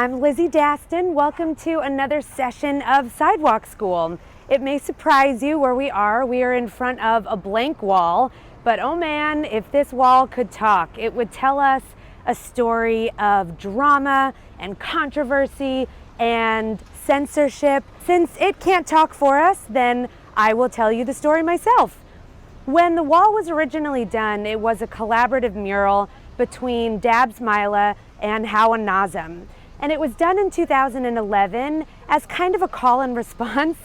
I'm Lizzie Daston. Welcome to another session of Sidewalk School. It may surprise you where we are. We are in front of a blank wall, but oh man, if this wall could talk, it would tell us a story of drama and controversy and censorship. Since it can't talk for us, then I will tell you the story myself. When the wall was originally done, it was a collaborative mural between DabsMyla and Nosm. And it was done in 2011 as kind of a call and response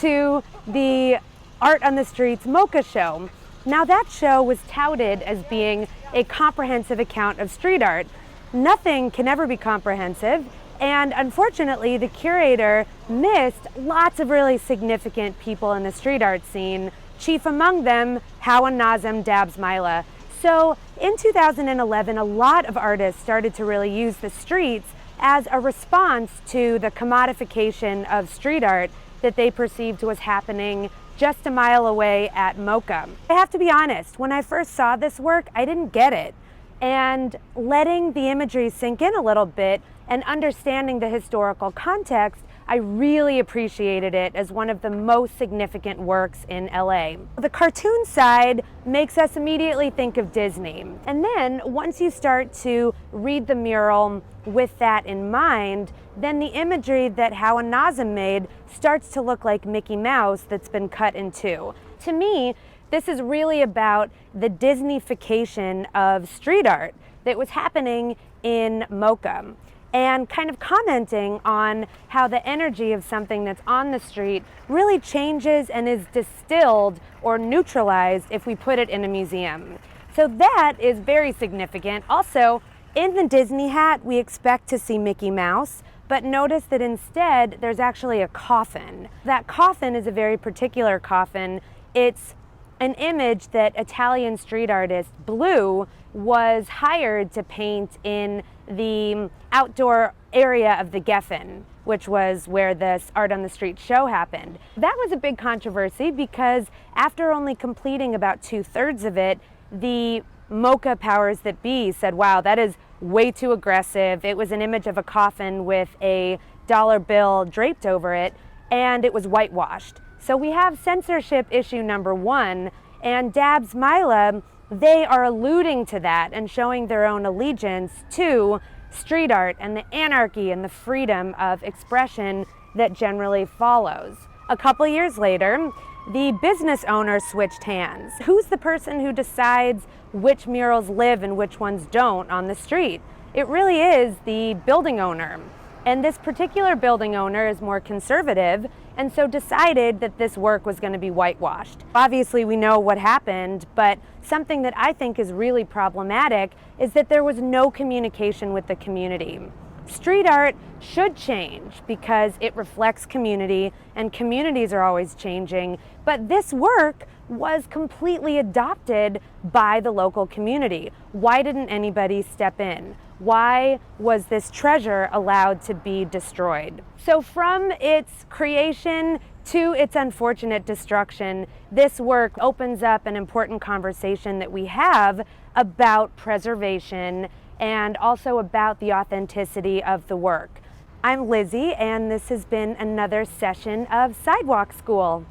to the Art on the Streets MoCA show. Now that show was touted as being a comprehensive account of street art. Nothing can ever be comprehensive, and unfortunately the curator missed lots of really significant people in the street art scene, chief among them Nosm DabsMyla. So in 2011, a lot of artists started to really use the streets as a response to the commodification of street art that they perceived was happening just a mile away at MoCA. I have to be honest, when I first saw this work, I didn't get it. And letting the imagery sink in a little bit and understanding the historical context, I really appreciated it as one of the most significant works in LA. The cartoon side makes us immediately think of Disney. And then once you start to read the mural with that in mind, then the imagery that Nosm made starts to look like Mickey Mouse that's been cut in two. To me, this is really about the Disneyfication of street art that was happening in MoCA, and kind of commenting on how the energy of something that's on the street really changes and is distilled or neutralized if we put it in a museum. So that is very significant. Also, in the Disney hat, we expect to see Mickey Mouse, but notice that instead there's actually a coffin. That coffin is a very particular coffin. It's an image that Italian street artist Blue was hired to paint in the outdoor area of the Geffen, which was where this Art on the Street show happened. That was a big controversy because after only completing about 2/3 of it, the MoCA powers that be said, wow, that is way too aggressive. It was an image of a coffin with a dollar bill draped over it, and it was whitewashed. So we have censorship issue number one, and DabsMyla, they are alluding to that and showing their own allegiance to street art and the anarchy and the freedom of expression that generally follows. A couple years later, the business owner switched hands. Who's the person who decides which murals live and which ones don't on the street? It really is the building owner. And this particular building owner is more conservative, and so decided that this work was going to be whitewashed. Obviously, we know what happened, but something that I think is really problematic is that there was no communication with the community. Street art should change because it reflects community, and communities are always changing, but this work was completely adopted by the local community. Why didn't anybody step in? Why was this treasure allowed to be destroyed? So from its creation to its unfortunate destruction, this work opens up an important conversation that we have about preservation and also about the authenticity of the work. I'm Lizzie, and this has been another session of Sidewalk School.